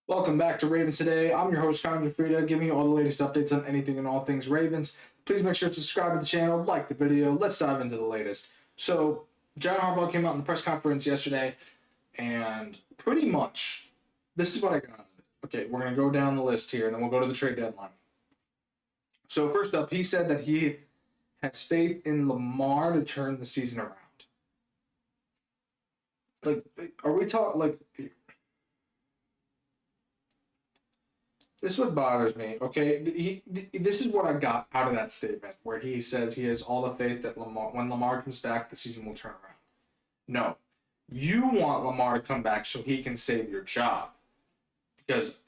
Welcome back to Ravens Today. I'm your host, Connor Gioffreda, giving you all the latest updates on anything and all things Ravens. Please make sure to subscribe to the channel, like the video. Let's dive into the latest. So, John Harbaugh came out in the press conference yesterday, and pretty much, this is what I got. Okay, we're going to go down the list here, and then we'll go to the trade deadline. So, first up, he said that he has faith in Lamar to turn the season around. Like, are we talking, like, this is what bothers me, okay? This is what I got out of that statement where he says he has all the faith that when Lamar comes back, the season will turn around. No. You want Lamar to come back so he can save your job. Because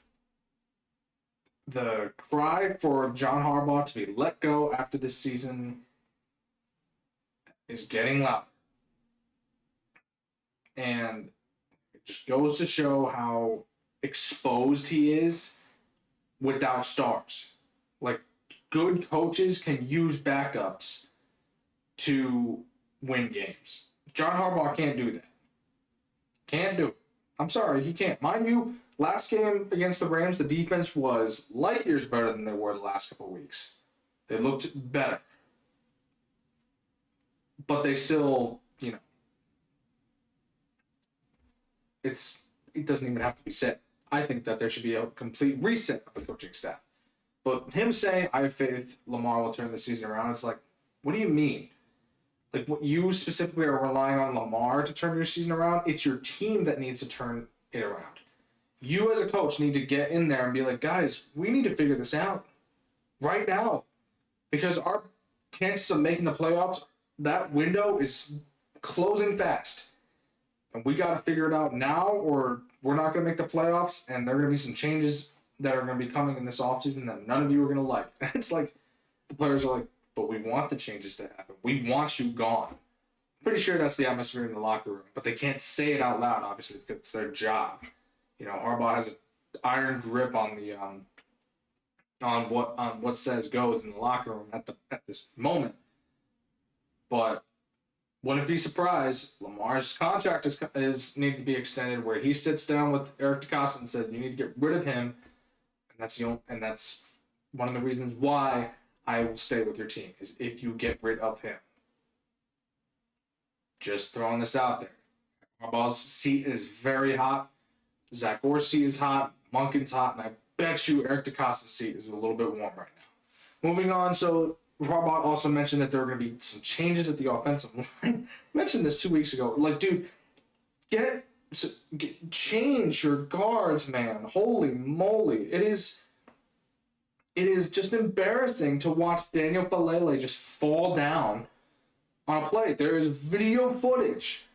the cry for John Harbaugh to be let go after this season is getting loud. And it just goes to show how exposed he is without stars. Like, good coaches can use backups to win games. John Harbaugh can't do that. Can't do it. I'm sorry, he can't. Mind you, last game against the Rams, the defense was light years better than they were the last couple of weeks. They looked better. But they still, it doesn't even have to be said. I think that there should be a complete reset of the coaching staff. But him saying, I have faith Lamar will turn the season around, it's like, what do you mean? Like, what you specifically are relying on Lamar to turn your season around? It's your team that needs to turn it around. You as a coach need to get in there and be like, guys, we need to figure this out right now. Because our chances of making the playoffs, that window is closing fast. And we got to figure it out now, or we're not going to make the playoffs, and there are going to be some changes that are going to be coming in this offseason that none of you are going to like. And it's like, the players are like, but we want the changes to happen. We want you gone. Pretty sure that's the atmosphere in the locker room, but they can't say it out loud, obviously, because it's their job. Harbaugh has an iron grip on the on what says goes in the locker room at this moment. But wouldn't be surprised. Lamar's contract is need to be extended, where he sits down with Eric DeCosta and says, "You need to get rid of him," and that's one of the reasons why I will stay with your team is if you get rid of him. Just throwing this out there. Harbaugh's seat is very hot. Zach Orr's seat is hot. Monken's hot, and I bet you Eric DeCosta's seat is a little bit warm right now. Moving on, so Harbaugh also mentioned that there are going to be some changes at the offensive line. I mentioned this 2 weeks ago. Like, dude, change your guards, man. Holy moly. It is just embarrassing to watch Daniel Falele just fall down on a play. There is video footage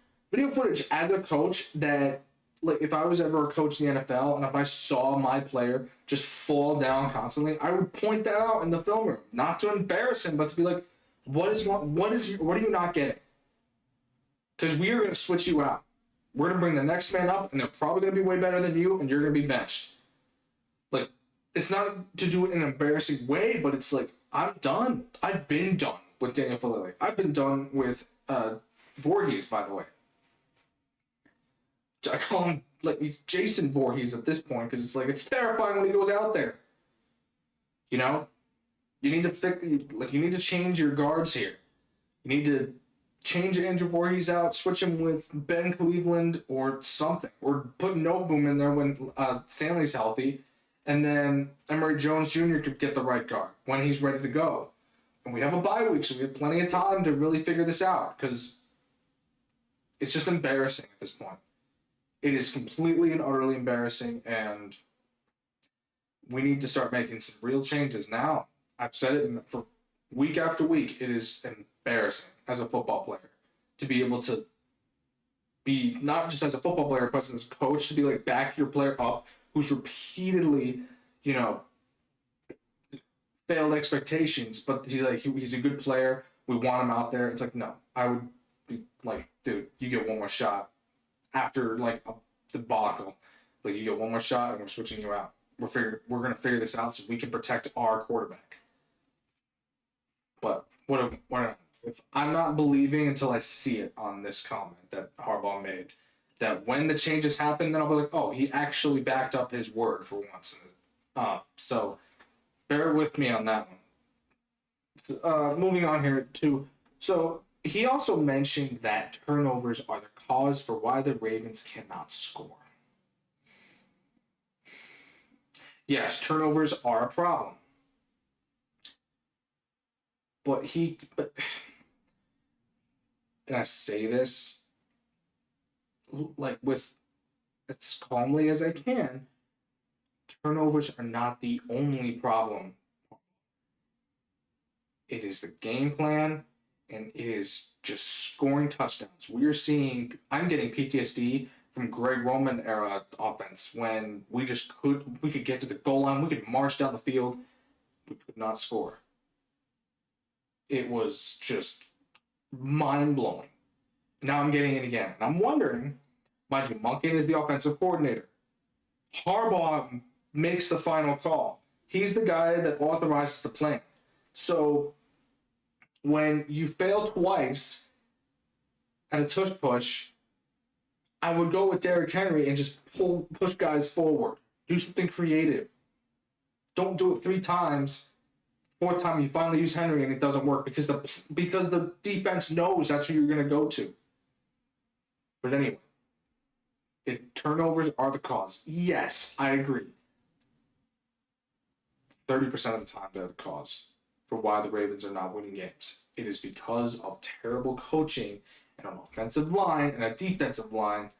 as a coach that, like, if I was ever a coach in the NFL and if I saw my player just fall down constantly, I would point that out in the film room, not to embarrass him, but to be like, what are you not getting? Because we are going to switch you out. We're going to bring the next man up, and they're probably going to be way better than you, and you're going to be benched. Like, it's not to do it in an embarrassing way, but it's like, I'm done. I've been done with Daniel Falele. I've been done with Voorhees, by the way. I call him, like, he's Jason Voorhees at this point, because it's like, it's terrifying when he goes out there. You need to change your guards here. You need to change Andrew Voorhees out, switch him with Ben Cleveland or something, or put Noteboom in there when Stanley's healthy, and then Emory Jones Jr. could get the right guard when he's ready to go. And we have a bye week, so we have plenty of time to really figure this out, because it's just embarrassing at this point. It is completely and utterly embarrassing, and we need to start making some real changes now. I've said it for week after week. It is embarrassing as a football player to be able to be, not just as a football player, but as a coach, to be like, back your player up who's repeatedly, failed expectations, but he's a good player. We want him out there. It's like, no, I would be like, dude, you get one more shot. After, like, a debacle, like, you get one more shot and we're switching you out. We're going to figure this out so we can protect our quarterback. But if I'm not believing until I see it on this comment that Harbaugh made that when the changes happen, then I'll be like, oh, he actually backed up his word for once. So bear with me on that one. Moving on here to, so he also mentioned that turnovers are the cause for why the Ravens cannot score. Yes, turnovers are a problem. But and I say this like with as calmly as I can, turnovers are not the only problem. It is the game plan and it is just scoring touchdowns. I'm getting PTSD from Greg Roman era offense when we could get to the goal line, we could march down the field, we could not score. It was just mind blowing. Now I'm getting it again. And I'm wondering, mind you, Monken is the offensive coordinator. Harbaugh makes the final call. He's the guy that authorizes the plan. So when you fail twice at a tush push, I would go with Derrick Henry and just push guys forward. Do something creative. Don't do it 3 times. 4th time you finally use Henry and it doesn't work because the defense knows that's who you're going to go to. But anyway, turnovers are the cause. Yes, I agree. 30% of the time they're the cause for why the Ravens are not winning games. It is because of terrible coaching and an offensive line and a defensive line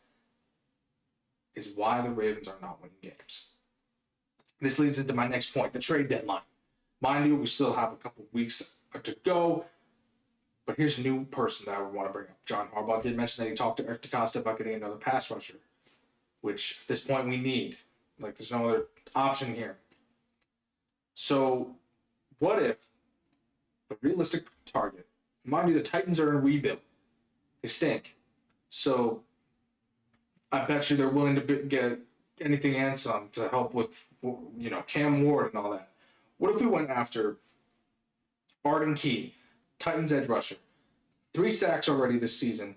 is why the Ravens are not winning games. This leads into my next point, the trade deadline. Mind you, we still have a couple weeks to go, but here's a new person that I want to bring up. John Harbaugh did mention that he talked to Eric DeCosta about getting another pass rusher, which at this point we need. Like, there's no other option here. So, what if the realistic target, mind you, the Titans are in a rebuild. They stink. So, I bet you they're willing to get anything and some to help with, Cam Ward and all that. What if we went after Arden Key, Titans edge rusher, 3 sacks already this season,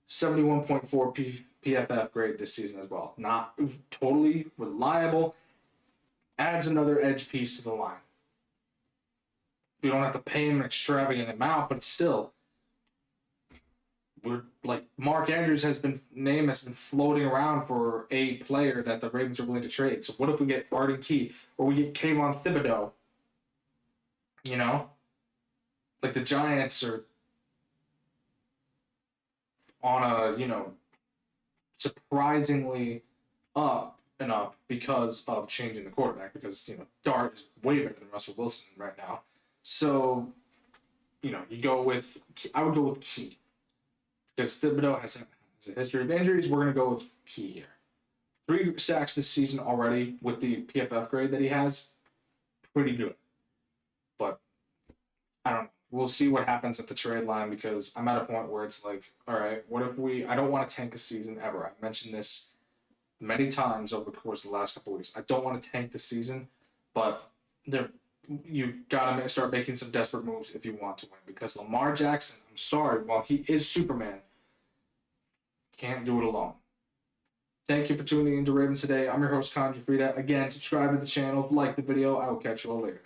71.4 PFF grade this season as well. Not totally reliable. Adds another edge piece to the line. We don't have to pay him an extravagant amount, but still, we're like Mark Andrews name has been floating around for a player that the Ravens are willing to trade. So what if we get Arden Key or we get Kayvon Thibodeau? Like the Giants are on a surprisingly up and up because of changing the quarterback. Because Dart is way better than Russell Wilson right now. So I would go with Key. Because Thibodeau has a history of injuries, we're going to go with Key here. 3 sacks this season already with the PFF grade that he has. Pretty good. But I don't know. We'll see what happens at the trade line because I'm at a point where it's like, all right, what if I don't want to tank a season ever. I've mentioned this many times over the course of the last couple of weeks. I don't want to tank the season, but you got to start making some desperate moves if you want to win because Lamar Jackson, I'm sorry, while he is Superman, can't do it alone. Thank you for tuning in to Ravens Today. I'm your host, Connor Gioffreda. Again, subscribe to the channel, like the video. I will catch you all later.